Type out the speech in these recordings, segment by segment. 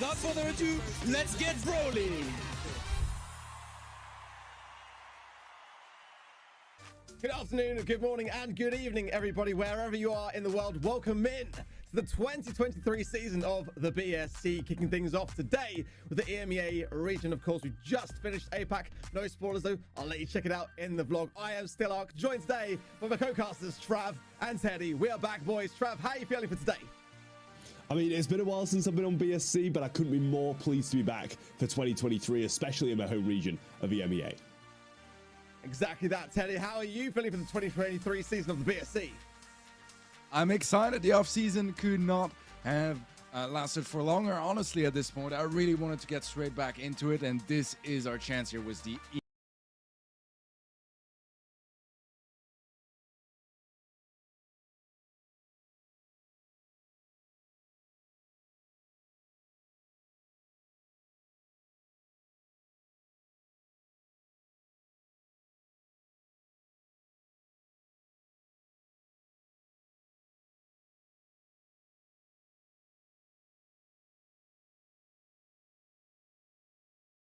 without further ado, let's get rolling. Good afternoon, good morning, and good evening, everybody, wherever you are in the world. Welcome in to the 2023 season of the BSC, kicking things off today with the EMEA region. Of course, we just finished APAC. No spoilers, though. I'll let you check it out in the vlog. I am still Ark, joined today by my co-casters, Trav and Teddy. We are back, boys. Trav, how are you feeling for today? I mean, it's been a while since I've been on BSC, but I couldn't be more pleased to be back for 2023, especially in my home region of EMEA. Exactly that, Teddy. How are you feeling for the 2023 season of the BSC? I'm excited. The off-season could not have lasted for longer. Honestly, at this point, I really wanted to get straight back into it, and this is our chance here with the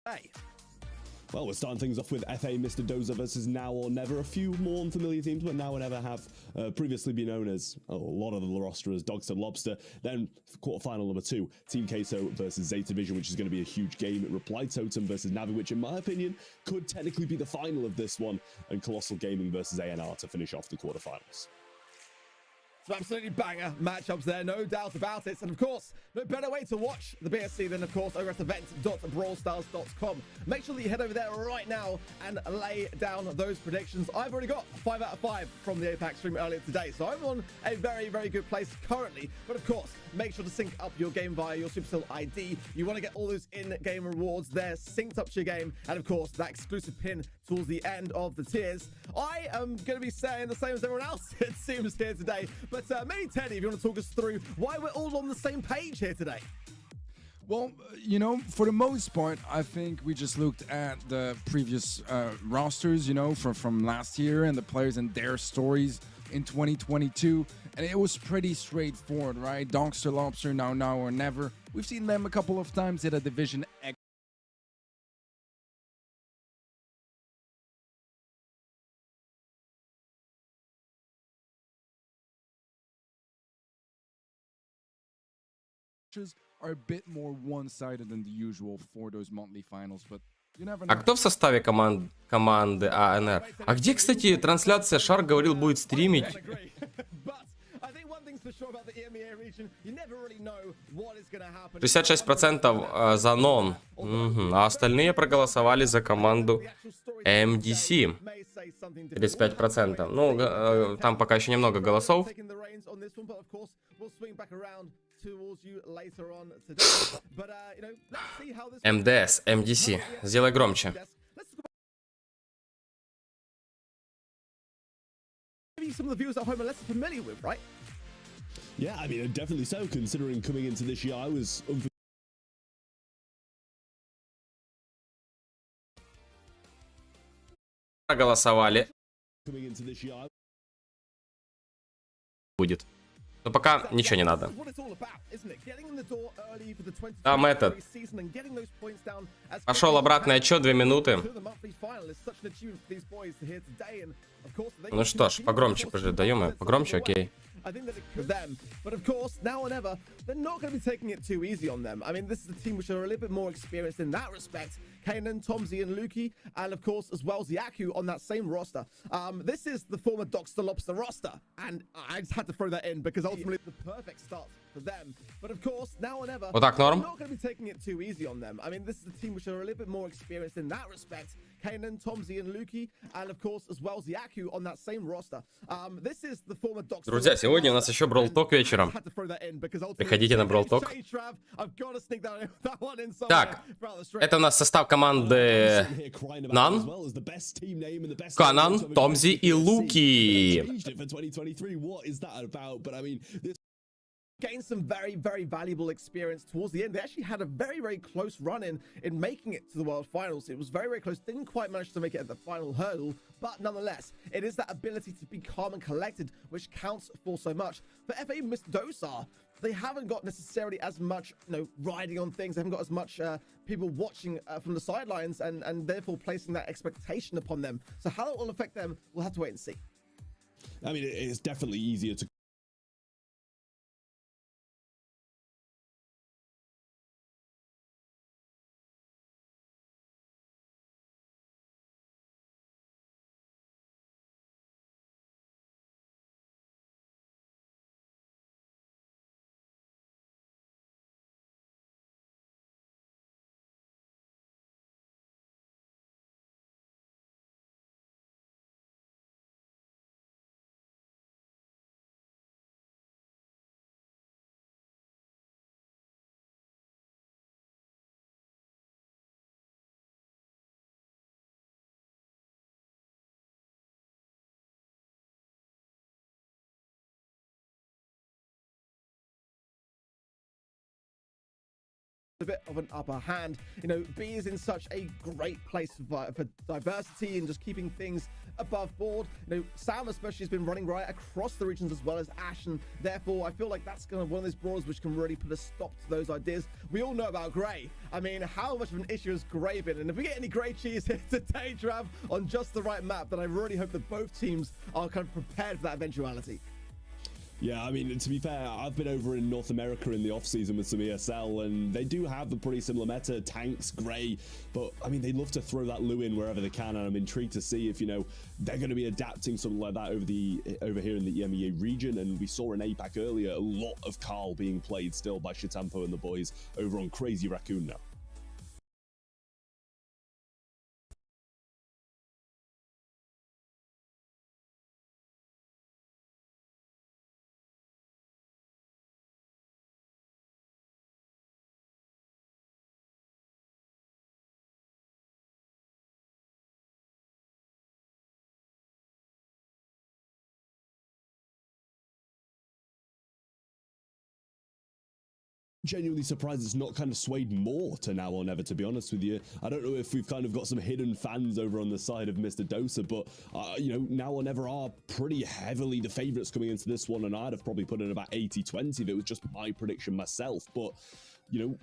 Hey. Well, we're starting things off with FA Mr. Dozer versus Now or Never. A few more unfamiliar teams, but Now or Never have previously been known as a lot of the roster as Dogster Lobster. Then quarterfinal number 2, Team Queso versus Zeta Vision, which is going to be a huge game. Reply Totem versus Navi, which in my opinion could technically be the final of this one, and Colossal Gaming versus ANR to finish off the quarterfinals. Some absolutely banger matchups there, no doubt about it. And of course, no better way to watch the BSC than, of course, over at event.brawlstars.com. Make sure that you head over there right now and lay down those predictions. I've already got 5 out of 5 from the APAC stream earlier today, so I'm on a very, very good place currently. But of course, make sure to sync up your game via your Supercell ID. You want to get all those in-game rewards there synced up to your game. And of course, that exclusive pin towards the end of the tiers. I am going to be saying the same as everyone else, it seems, here today. But maybe, Teddy, if you want to talk us through why we're all on the same page here today. Well, you know, for the most part, I think we just looked at the previous rosters, you know, from last year and the players and their stories in 2022. And it was pretty straightforward, right? Dogster Lobster, Now or Never. We've seen them a couple of times at a Division X. Are a bit more one-sided than the usual for those monthly finals, but you never know. А кто в составе команды АНР? А где, кстати, трансляция? Шар говорил, будет стримить. 66% за нон, а остальные проголосовали за команду MDC. 35%. Ну, там пока еще немного голосов. МДС, MDC. Сделай громче. Yeah, I mean, definitely so, considering coming into this year, I was Проголосовали. Будет. Но пока ничего не надо. Там этот. Пошел обратный отчет, 2 минуты. Ну что ж, погромче, даем, погромче, окей. I think that it could them, but of course, Now or Never, they're not going to be taking it too easy on them. I mean, this is a team which are a little bit more experienced in that respect. Kanan, Tomzy, and Lukey, and of course, as well as Yaku on that same roster. This is the former Dogster Lobster roster, and I just had to throw that in because ultimately the perfect start for them. But of course, Now or Never, Вот так норм. they're not going to be taking it too easy on them. I mean, this is a team which are a little bit more experienced in that respect. Kanan, Tomzy, and Lukey, and of course, as well as Yaku on that same roster. This is the former Dogster. Друзья, сегодня у нас еще Brawl Talk вечером. Приходите на Brawl Talk. Так, это у нас состав команды Нан, Канан, Томзи и Луки. Gained some very, very valuable experience towards the end. They actually had a very, very close run in making it to the World Finals. It was very, very close. Didn't quite manage to make it at the final hurdle, but nonetheless, it is that ability to be calm and collected which counts for so much. For FA Mr. Dosar, they haven't got necessarily as much, riding on things. They haven't got as much people watching from the sidelines and therefore placing that expectation upon them. So how it will affect them, we'll have to wait and see. I mean, it's definitely easier to a bit of an upper hand. B is in such a great place for diversity and just keeping things above board. Sam especially has been running right across the regions as well as Ash, and therefore I feel like that's kind of one of those brawlers which can really put a stop to those ideas. We all know about Gray. I mean, how much of an issue has Gray been? And if we get any Gray cheese here today, Trav, on just the right map, then I really hope that both teams are kind of prepared for that eventuality. Yeah, I mean, to be fair, I've been over in North America in the off-season with some ESL, and they do have a pretty similar meta, tanks, Gray, but, I mean, they love to throw that Lu in wherever they can, and I'm intrigued to see if, they're going to be adapting something like that over here in the EMEA region, and we saw in APAC earlier a lot of Carl being played still by Shitampo and the boys over on Crazy Raccoon now. Genuinely surprised it's not kind of swayed more to now or never, to be honest with you. I don't know if we've kind of got some hidden fans over on the side of Mr. Dosa, but now or never are pretty heavily the favorites coming into this one, and I'd have probably put in about 80-20 if it was just my prediction myself. But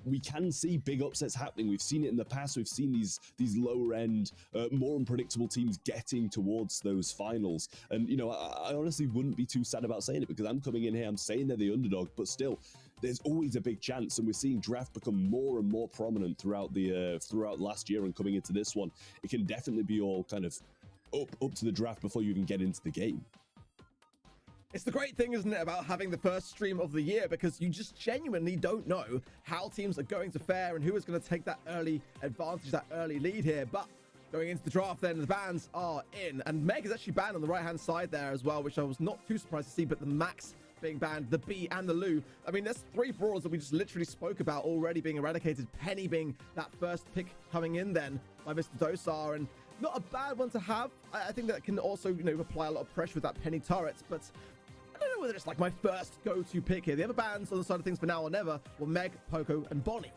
we can see big upsets happening. We've seen it in the past. We've seen these lower end, more unpredictable teams getting towards those finals. And, I honestly wouldn't be too sad about saying it, because I'm coming in here, I'm saying they're the underdog, but still, there's always a big chance, and we're seeing draft become more and more prominent throughout last year and coming into this one. It can definitely be all kind of up to the draft before you even get into the game. It's the great thing, isn't it, about having the first stream of the year, because you just genuinely don't know how teams are going to fare and who is going to take that early advantage, that early lead here. But going into the draft, then the bans are in, and Meg is actually banned on the right hand side there as well, which I was not too surprised to see. But the Max being banned, the B and the Lu. I mean, there's three brawlers that we just literally spoke about already being eradicated. Penny being that first pick coming in then by Mr. Dosar, and not a bad one to have. I think that can also, apply a lot of pressure with that Penny turret, but I don't know whether it's like my first go-to pick here. The other bans on the side of things for now or never were Meg, Poco, and Bonnie.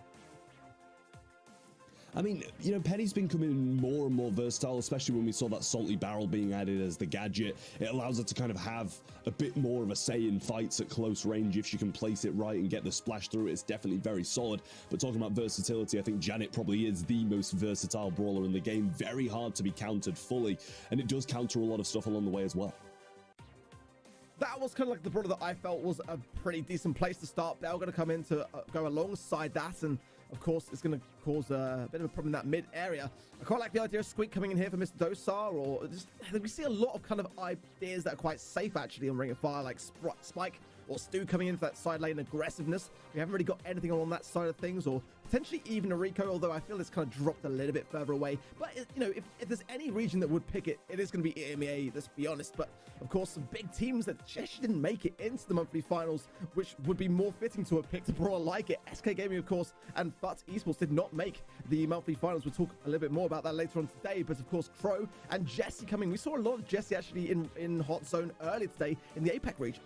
I mean, Penny's been coming more and more versatile, especially when we saw that salty barrel being added as the gadget. It allows her to kind of have a bit more of a say in fights at close range. If she can place it right and get the splash through it, it's definitely very solid. But talking about versatility, I think Janet probably is the most versatile brawler in the game. Very hard to be countered fully, and it does counter a lot of stuff along the way as well. That was kind of like the brawler that I felt was a pretty decent place to start. Bell going to come in to go alongside that, and of course, it's going to cause a bit of a problem in that mid area. I quite like the idea of Squeak coming in here for Mr. Dosar, or just, we see a lot of kind of ideas that are quite safe actually on Ring of Fire, like Spike or Stu coming in for that side lane aggressiveness. We haven't really got anything on that side of things, or potentially even a Rico, although I feel it's kind of dropped a little bit further away. But, if there's any region that would pick it, it is going to be EMEA, let's be honest. But, of course, some big teams that just didn't make it into the monthly finals, which would be more fitting to have picked a brawler like it. SK Gaming, of course, and But Esports did not make the monthly finals. We'll talk a little bit more about that later on today. But, of course, Crow and Jesse coming. We saw a lot of Jesse actually in Hot Zone earlier today in the APAC region.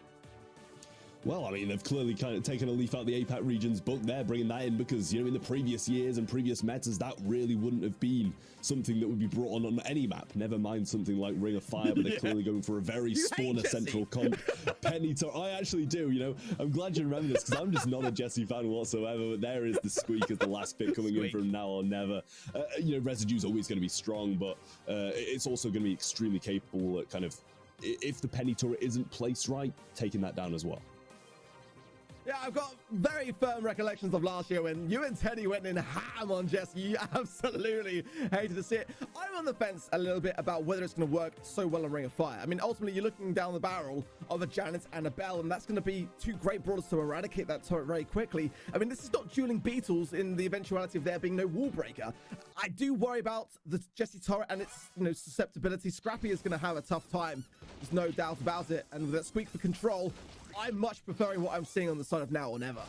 Well, I mean, they've clearly kind of taken a leaf out of the APAC region's book there, bringing that in because, you know, in the previous years and previous metas, that really wouldn't have been something that would be brought on any map. Never mind something like Ring of Fire, but they're clearly going for a very spawner-central comp. Penny Turret, I actually do, you know. I'm glad you remember this because I'm just not a Jesse fan whatsoever, but there is the squeak as the last pick coming in from Now or Never. You know, Residue's always going to be strong, but it's also going to be extremely capable at kind of, if the Penny Turret isn't placed right, taking that down as well. Yeah, I've got very firm recollections of last year when you and Teddy went in ham on Jesse. You absolutely hated to see it. I'm on the fence a little bit about whether it's going to work so well on Ring of Fire. I mean, ultimately, you're looking down the barrel of a Janet and a Belle, and that's going to be two great brawlers to eradicate that turret very quickly. I mean, this is not dueling beetles in the eventuality of there being no wall breaker. I do worry about the Jesse turret and its, you know, susceptibility. Scrappy is going to have a tough time. There's no doubt about it. And with that squeak for control, I'm much preferring what I'm seeing on the side of Now or Never.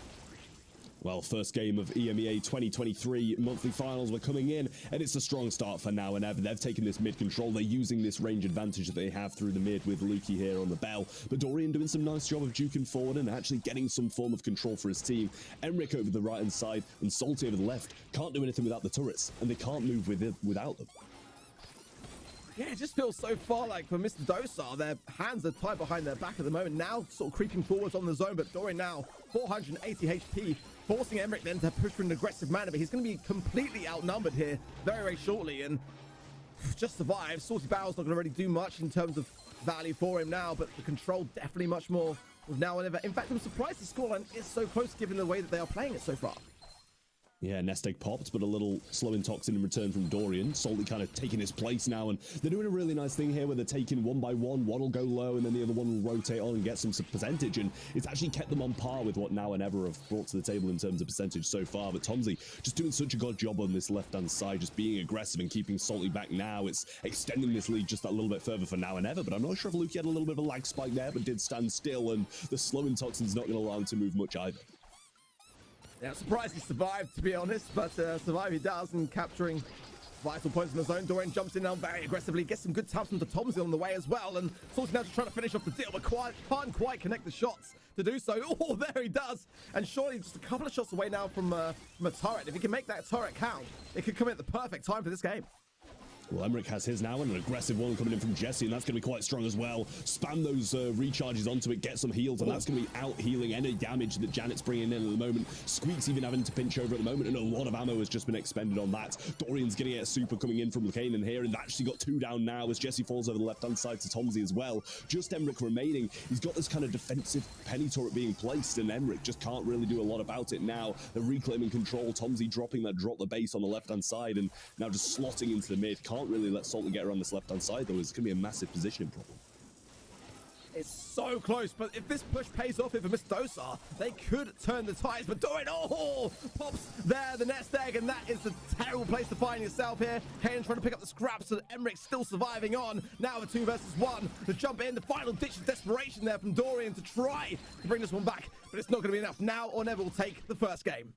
Well, first game of EMEA 2023 monthly finals were coming in, and it's a strong start for Now and Never. They've taken this mid control. They're using this range advantage that they have through the mid with Lukey here on the Bell. But Dorian doing some nice job of juking forward and actually getting some form of control for his team. Emric over the right-hand side and Salty over the left can't do anything without the turrets, and they can't move without them. Yeah, it just feels so far like for Mr. Dosar, their hands are tied behind their back at the moment. Now sort of creeping forwards on the zone, but Dorian now 480 HP, forcing Emric then to push for an aggressive manner, but he's going to be completely outnumbered here very, very shortly and just survive. Salty Barrel's not going to really do much in terms of value for him now, but the control definitely much more with Now or Never. In fact, I'm surprised the scoreline is so close given the way that they are playing it so far. Yeah, nest egg popped, but a little slowing toxin in return from Dorian. Salty kind of taking his place now, and they're doing a really nice thing here where they're taking one by one. One will go low, and then the other one will rotate on and get some percentage, and it's actually kept them on par with what Now and Ever have brought to the table in terms of percentage so far. But Tomsy just doing such a good job on this left-hand side, just being aggressive and keeping Salty back now. It's extending this lead just a little bit further for Now and Ever, but I'm not sure if Lukey had a little bit of a lag spike there, but did stand still, and the slowing toxin's not going to allow him to move much either. Yeah, I'm surprised he survived, to be honest, but survive he does, and capturing vital points in the zone. Dorian jumps in now very aggressively, gets some good taps from the Tomsy on the way as well, and Salty now just trying to finish off the deal, but can't quite connect the shots to do so. Oh, there he does, and surely just a couple of shots away now from a turret. If he can make that turret count, it could come at the perfect time for this game. Well, Emric has his now, and an aggressive one coming in from Jesse, and that's going to be quite strong as well. Spam those recharges onto it, get some heals, and that's going to be out-healing any damage that Janet's bringing in at the moment. Squeak's even having to pinch over at the moment, and a lot of ammo has just been expended on that. Dorian's going to get a super coming in from Lukanen here, and actually got two down now as Jesse falls over the left-hand side to Tomsy as well. Just Emric remaining. He's got this kind of defensive penny turret being placed, and Emric just can't really do a lot about it now. They're reclaiming control. Tomsy dropping that drop the base on the left-hand side, and now just slotting into the mid. Can't really let Salty get around this left-hand side, though. It's going to be a massive positioning problem. It's so close, but if this push pays off here for Mr. Dosar, they could turn the tides, but Dorian, oh, pops there, the nest egg, and that is a terrible place to find yourself here. Hayden trying to pick up the scraps, so Emric still surviving on. Now a 2 versus 1 to jump in, the final ditch of desperation there from Dorian to try to bring this one back, but it's not going to be enough. Now or Never will take the first game.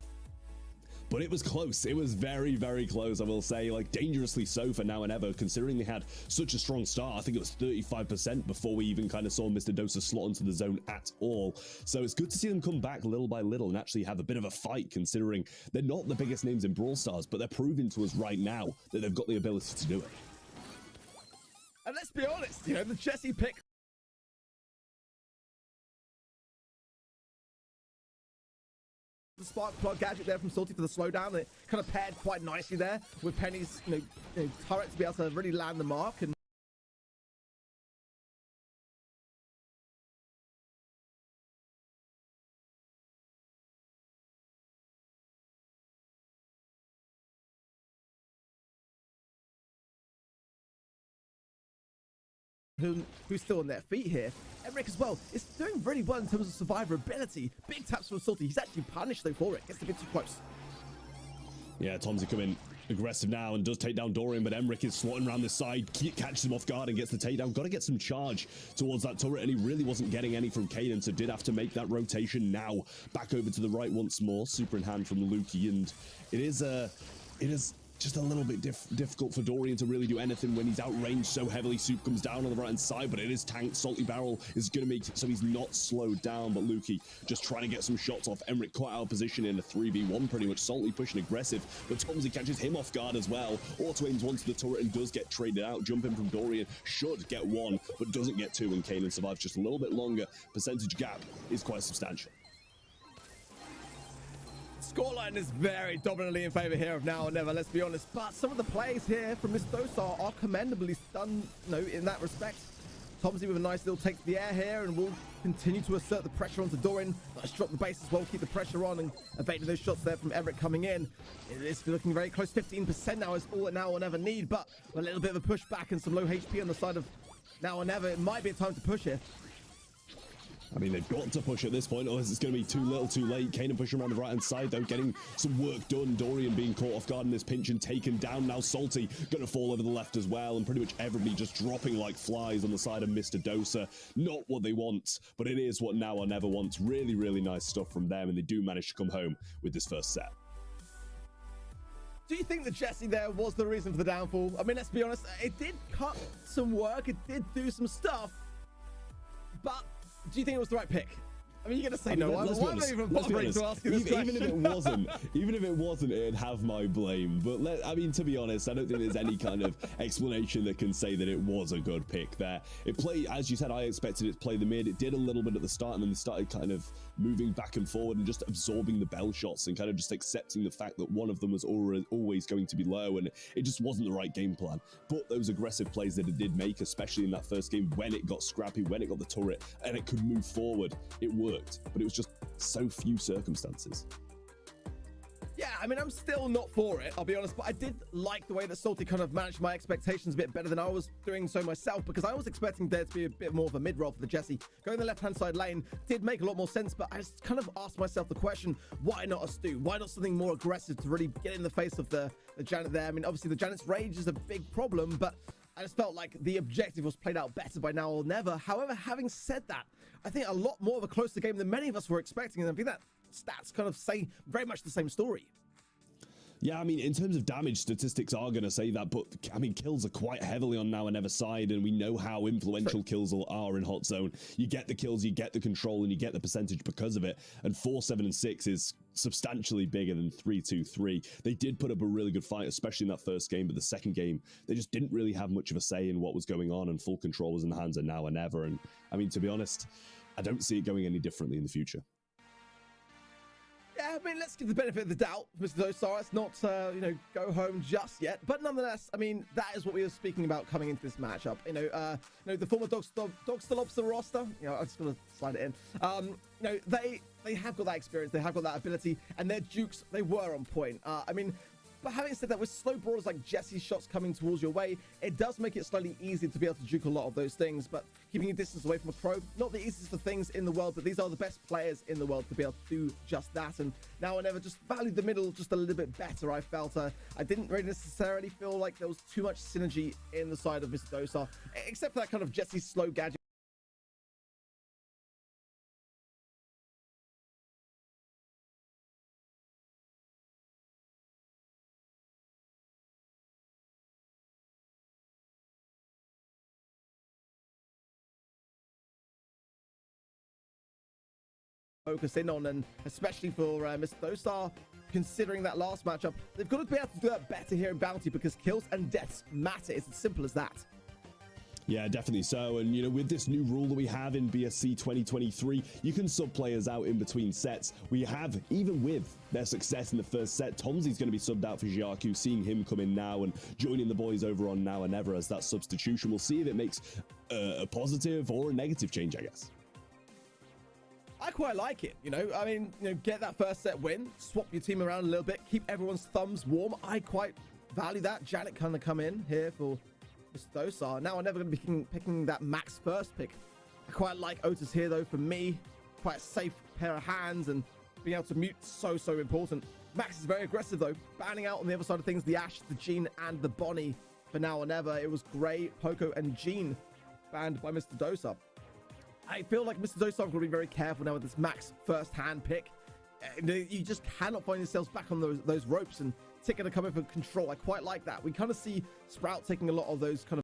But it was close. It was very, very close, I will say. Like, dangerously so for Now and Ever, considering they had such a strong start. I think it was 35% before we even kind of saw Mr. Dosa slot into the zone at all. So it's good to see them come back little by little and actually have a bit of a fight, considering they're not the biggest names in Brawl Stars, but they're proving to us right now that they've got the ability to do it. And let's be honest, you know, the Jesse pick the spark plug gadget there from Salty for the slowdown. It kind of paired quite nicely there with Penny's turret to be able to really land the mark. And who's still on their feet here. Emric as well is doing really well in terms of survivability. Big taps from Salty. He's actually punished though for it. Gets a bit too close. Yeah, Tomsy coming aggressive now and does take down Dorian, but Emric is swatting around this side, catches him off guard and gets the takedown. Got to get some charge towards that turret, and he really wasn't getting any from Kaden, so did have to make that rotation now. Back over to the right once more. Super in hand from Lukey, and it is just a little bit difficult for Dorian to really do anything when he's outranged so heavily. Soup comes down on the right hand side, but it is tanked. Salty Barrel is going to make it so he's not slowed down, but Lukey just trying to get some shots off. Emmerich quite out of position in a 3v1 pretty much. Salty pushing aggressive, but Tomsy catches him off guard as well. Auto aims onto the turret and does get traded out. Jumping from Dorian should get one, but doesn't get two, and Kanan survives just a little bit longer. Percentage gap is quite substantial. Scoreline is very dominantly in favor here of Now or Never, let's be honest. But some of the plays here from Mr. Dosar are commendably done, in that respect. Tomsy with a nice little take to the air here, and will continue to assert the pressure onto Dorian. Let's drop the base as well, keep the pressure on, and evading those shots there from Everett coming in. It is looking very close. 15% now is all that Now or Never need, but a little bit of a pushback and some low HP on the side of Now or Never. It might be a time to push here. I mean, they've got to push at this point, or it's going to be too little too late. Kanan pushing around the right-hand side, though, getting some work done. Dorian being caught off guard in this pinch and taken down. Now Salty going to fall over the left as well, and pretty much everybody just dropping like flies on the side of Mr. Dosa. Not what they want, but it is what Now or Never wants. Really, really nice stuff from them, and they do manage to come home with this first set. Do you think that Jesse there was the reason for the downfall? I mean, let's be honest, it did cut some work, it did do some stuff, but do you think it was the right pick? I mean, you're gonna say no. Why am I even bothering to ask you this question? Even if it wasn't, it'd have my blame. But I mean, to be honest, I don't think there's any kind of explanation that can say that it was a good pick there. It played, as you said, I expected it to play the mid. It did a little bit at the start, and then they started kind of moving back and forward and just absorbing the bell shots and kind of just accepting the fact that one of them was always going to be low, and it just wasn't the right game plan. But those aggressive plays that it did make, especially in that first game, when it got scrappy, when it got the turret, and it could move forward, it worked. But it was just so few circumstances. Yeah, I mean, I'm still not for it, I'll be honest, but I did like the way that Salty kind of managed my expectations a bit better than I was doing so myself, because I was expecting there to be a bit more of a mid-roll for the Jesse. Going the left-hand side lane did make a lot more sense, but I just kind of asked myself the question, why not a Stu? Why not something more aggressive to really get in the face of the Janet there? I mean, obviously the Janet's rage is a big problem, but I just felt like the objective was played out better by Now or Never. However, having said that, I think a lot more of a closer game than many of us were expecting, and I think that stats kind of say very much the same story. Yeah, I mean, in terms of damage, statistics are going to say that, but I mean, kills are quite heavily on Now or Never side, and we know how influential kills are in Hot Zone. You get the kills, you get the control, and you get the percentage because of it, and 4, 7, and 6 is substantially bigger than 3, 2, 3. They did put up a really good fight, especially in that first game, but the second game, they just didn't really have much of a say in what was going on, and full control was in the hands of Now or Never, and I mean, to be honest, I don't see it going any differently in the future. Yeah, I mean, let's give the benefit of the doubt, Mr. Dosar. It's not, go home just yet. But nonetheless, I mean, that is what we were speaking about coming into this matchup. The former Dogster Lobster roster, I'm just going to slide it in. They have got that experience. They have got that ability. And their jukes, they were on point. But having said that, with slow brawlers like Jesse's shots coming towards your way, it does make it slightly easier to be able to juke a lot of those things. But keeping your distance away from a pro, not the easiest of things in the world, but these are the best players in the world to be able to do just that. And Now or Never just valued the middle just a little bit better, I felt. I didn't really necessarily feel like there was too much synergy in the side of Mr. Dosar, except for that kind of Jesse's slow gadget. Focus in on, and especially for Mr. Dosar, considering that last matchup, they've got to be able to do that better here in Bounty, because kills and deaths matter. It's as simple as that. Yeah, definitely so. And, with this new rule that we have in BSC 2023, you can sub players out in between sets. We have, even with their success in the first set, Tomsy's going to be subbed out for Jiaku, seeing him come in now and joining the boys over on Now or Never as that substitution. We'll see if it makes a positive or a negative change, I guess. I quite like it, get that first set win, swap your team around a little bit, keep everyone's thumbs warm. I quite value that. Janet kind of come in here for Mr. Dosar. Now I'm never going to be picking that max first pick. I quite like Otis here, though, for me. Quite a safe pair of hands, and being able to mute so important. Max is very aggressive, though, banning out on the other side of things the Ashe, the Jean, and the Bonnie for Now or Never. It was Gray, Poco, and Jean banned by Mr. Dosar. I feel like Mr. Dosar will be very careful now with this max first-hand pick. you just cannot find yourselves back on those ropes, and Tick gonna come in for control. I quite like that. We kind of see Sprout taking a lot of those kind of